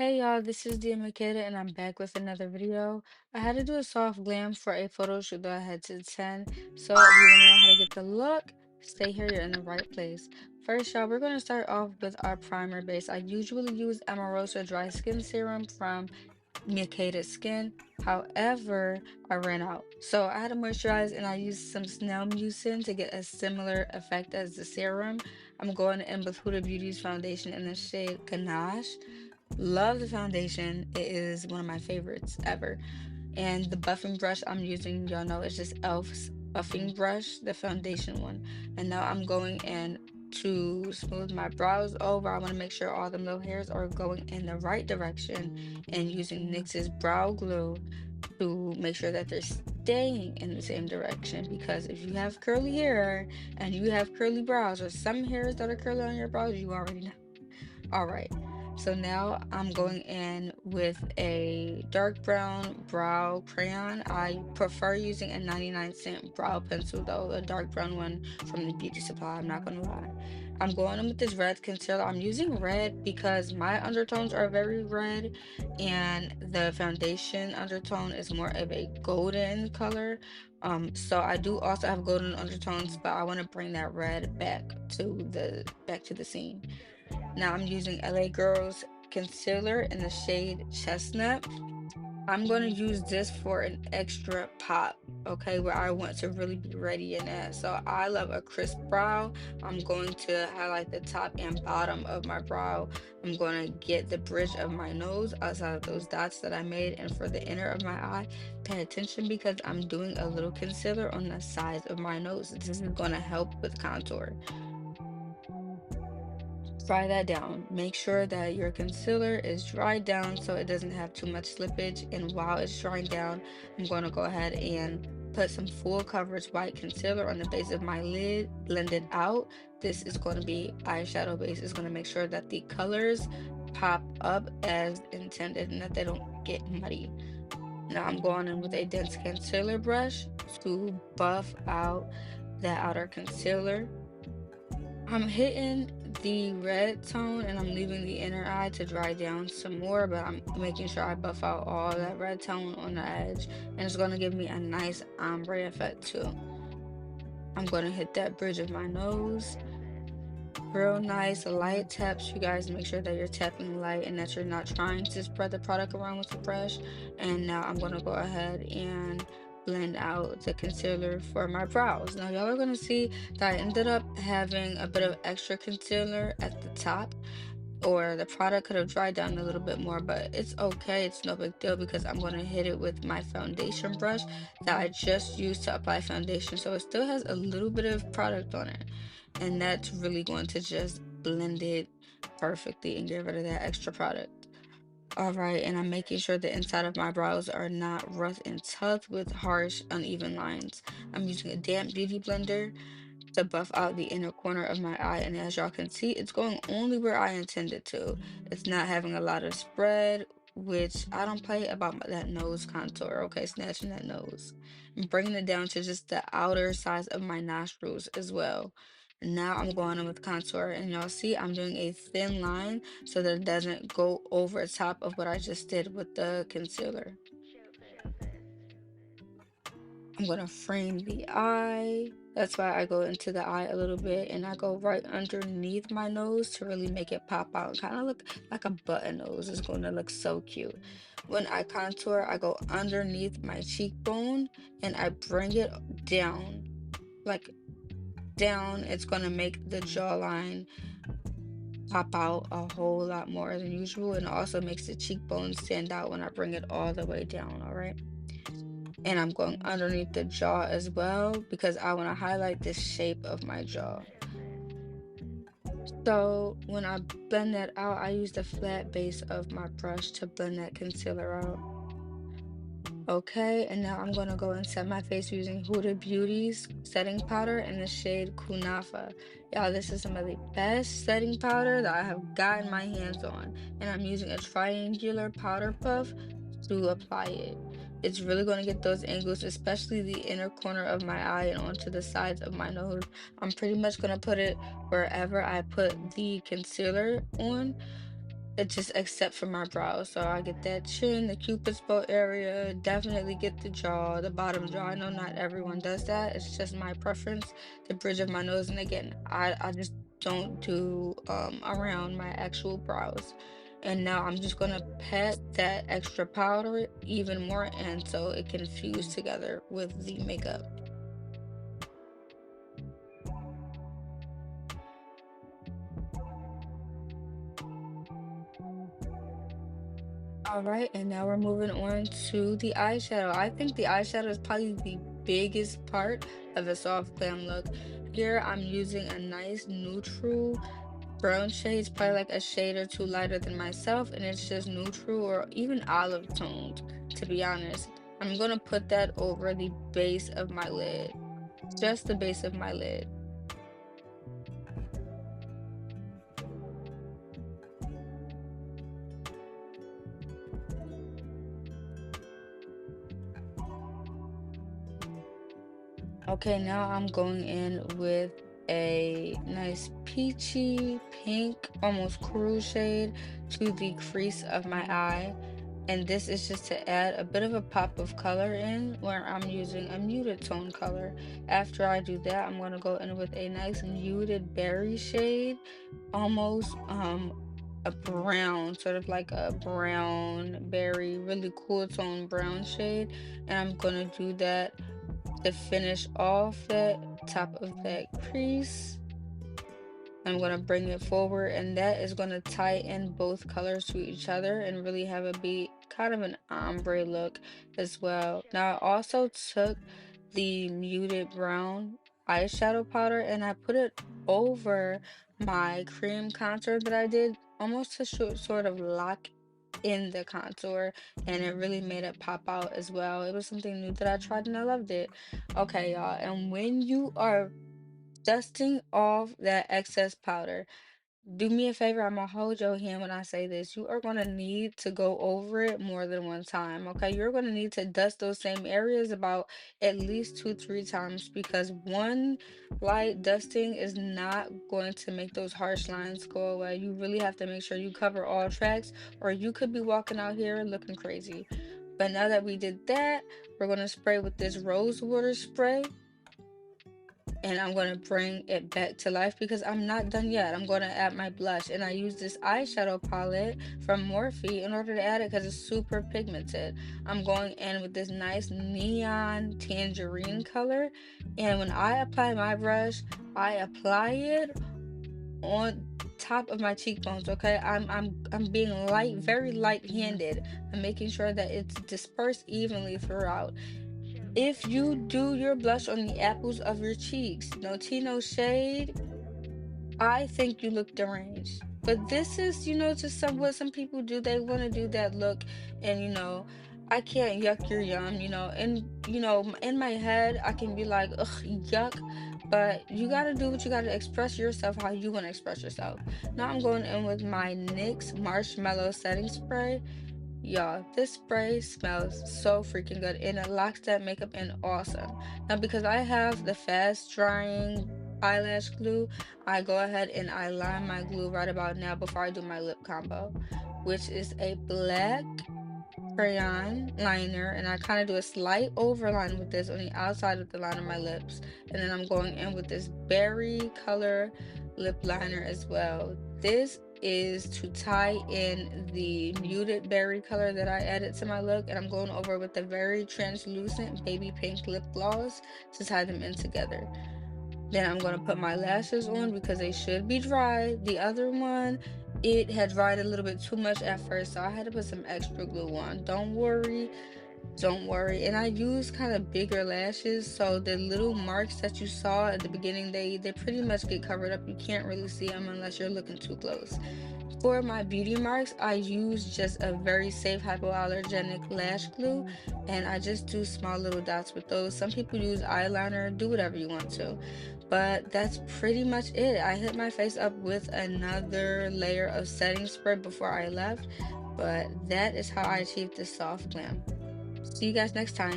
Hey y'all, this is Dia Makeda and I'm back with another video. I had to do a soft glam for a photo shoot that I had to attend. So if you want to know how to get the look, stay here, you're in the right place. First, y'all, we're going to start off with our primer base. I usually use Amorosa Dry Skin Serum from Makeda Skin. However, I ran out. So I had to moisturize and I used some Snail Mucin to get a similar effect as the serum. I'm going in with Huda Beauty's foundation in the shade Ganache. Love the foundation. It is one of my favorites ever. And the buffing brush I'm using, y'all know, it's just e.l.f.'s buffing brush, the foundation one. And now I'm going in to smooth my brows over. I want to make sure all the middle hairs are going in the right direction and using NYX's brow glue to make sure that they're staying in the same direction. Because if you have curly hair and you have curly brows, or some hairs that are curly on your brows, you already know. All right. So now I'm going in with a dark brown brow crayon. I prefer using a 99-cent brow pencil though, a dark brown one from the beauty supply, I'm not gonna lie. I'm going in with this red concealer. I'm using red because my undertones are very red and the foundation undertone is more of a golden color. So I do also have golden undertones, but I want to bring that red back to the scene. Now I'm using LA Girls concealer in the shade Chestnut. I'm going to use this for an extra pop, okay, where I want to really be ready in that. So I love a crisp brow. I'm going to highlight the top and bottom of my brow. I'm going to get the bridge of my nose outside of those dots that I made. And for the inner of my eye, pay attention because I'm doing a little concealer on the sides of my nose. This is going to help with contour. Dry that down. Make sure that your concealer is dried down so it doesn't have too much slippage. And while it's drying down, I'm going to go ahead and put some full coverage white concealer on the base of my lid, blend it out. This is going to be eyeshadow base. It's going to make sure that the colors pop up as intended and that they don't get muddy. Now I'm going in with a dense concealer brush to buff out that outer concealer. I'm hitting the red tone and I'm leaving the inner eye to dry down some more, but I'm making sure I buff out all that red tone on the edge, and it's going to give me a nice ombre effect too. I'm going to hit that bridge of my nose. Real nice light taps. You guys make sure that you're tapping light and that you're not trying to spread the product around with the brush. And now I'm going to go ahead and blend out the concealer for my brows. Now y'all are going to see that I ended up having a bit of extra concealer at the top, or the product could have dried down a little bit more, but it's okay. It's no big deal because I'm going to hit it with my foundation brush that I just used to apply foundation. So it still has a little bit of product on it. And that's really going to just blend it perfectly and get rid of that extra product. All right, and I'm making sure the inside of my brows are not rough and tough with harsh, uneven lines. I'm using a damp beauty blender to buff out the inner corner of my eye, and as y'all can see, it's going only where I intended to. It's not having a lot of spread, which I don't play about that nose contour, okay, snatching that nose. I'm bringing it down to just the outer sides of my nostrils as well. Now I'm going in with contour, and y'all see I'm doing a thin line so that it doesn't go over top of what I just did with the concealer. I'm gonna frame the eye. That's why I go into the eye a little bit and I go right underneath my nose to really make it pop out. Kind of look like a button nose. It's gonna look so cute. When I contour, I go underneath my cheekbone and I bring it down, like down. It's gonna make the jawline pop out a whole lot more than usual, and it also makes the cheekbone stand out when I bring it all the way down, all right? And I'm going underneath the jaw as well because I want to highlight the shape of my jaw. So when I blend that out, I use the flat base of my brush to blend that concealer out. Okay, and now I'm gonna go and set my face using Huda Beauty's setting powder in the shade Kunafa. Y'all, this is some of the best setting powder that I have gotten my hands on, and I'm using a triangular powder puff to apply it. It's really going to get those angles, especially the inner corner of my eye and onto the sides of my nose. I'm pretty much going to put it wherever I put the concealer on. it just except for my brows. So I get that chin, the cupid's bow area, definitely get the jaw, the bottom jaw. I know not everyone does that. It's just my preference, the bridge of my nose. And again, I just don't do around my actual brows. And now I'm just gonna pat that extra powder even more in so it can fuse together with the makeup. All right, and now we're moving on to the eyeshadow. I think the eyeshadow is probably the biggest part of a soft glam look. Here I'm using a nice neutral brown shade. It's probably like a shade or two lighter than myself, and it's just neutral or even olive toned, to be honest. I'm gonna put that over the base of my lid, just the base of my lid. Okay, now I'm going in with a nice peachy pink, almost cool shade to the crease of my eye. And this is just to add a bit of a pop of color in where I'm using a muted tone color. After I do that, I'm going to go in with a nice muted berry shade, almost a brown, sort of like a brown berry, really cool tone brown shade. And I'm going to do that to finish off that top of that crease. I'm going to bring it forward, and that is going to tie in both colors to each other and really have it be kind of an ombre look as well. Now I also took the muted brown eyeshadow powder and I put it over my cream contour that I did, almost to sort of lock in the contour, and it really made it pop out as well. It was something new that I tried and I loved it. Okay, y'all, and when you are dusting off that excess powder, do me a favor, I'm gonna hold your hand when I say this. You are gonna need to go over it more than one time, okay? You're gonna need to dust those same areas about at least two, three times because one light dusting is not going to make those harsh lines go away. You really have to make sure you cover all tracks, or you could be walking out here looking crazy. But now that we did that, we're gonna spray with this rose water spray, and I'm going to bring it back to life because I'm not done yet. I'm going to add my blush, and I use this eyeshadow palette from Morphe in order to add it because it's super pigmented. I'm going in with this nice neon tangerine color, and when I apply my brush, I apply it on top of my cheekbones. Okay, I'm being light, very light-handed. I'm making sure that it's dispersed evenly throughout. If you do your blush on the apples of your cheeks, no tea, no shade, I think you look deranged. But this is, just what some people do. They want to do that look, and I can't yuck your yum, and in my head, I can be like, ugh, yuck. But you gotta do what you gotta express yourself how you want to express yourself. Now I'm going in with my NYX Marshmallow Setting Spray. Y'all, this spray smells so freaking good and it locks that makeup in awesome. Now, because I have the fast drying eyelash glue, I go ahead and I line my glue right about now before I do my lip combo, which is a black crayon liner, and I kind of do a slight overline with this on the outside of the line of my lips, and then I'm going in with this berry color lip liner as well. This is to tie in the muted berry color that I added to my look, and I'm going over with the very translucent baby pink lip gloss to tie them in together. Then I'm going to put my lashes on because they should be dry. The other one, it had dried a little bit too much at first, so I had to put some extra glue on. Don't worry, don't worry. And I use kind of bigger lashes, so the little marks that you saw at the beginning, they pretty much get covered up. You can't really see them unless you're looking too close. For my beauty marks, I use just a very safe hypoallergenic lash glue, and I just do small little dots with those. Some people use eyeliner, do whatever you want to. But that's pretty much it. I hit my face up with another layer of setting spray before I left, but that is how I achieved this soft glam. See you guys next time.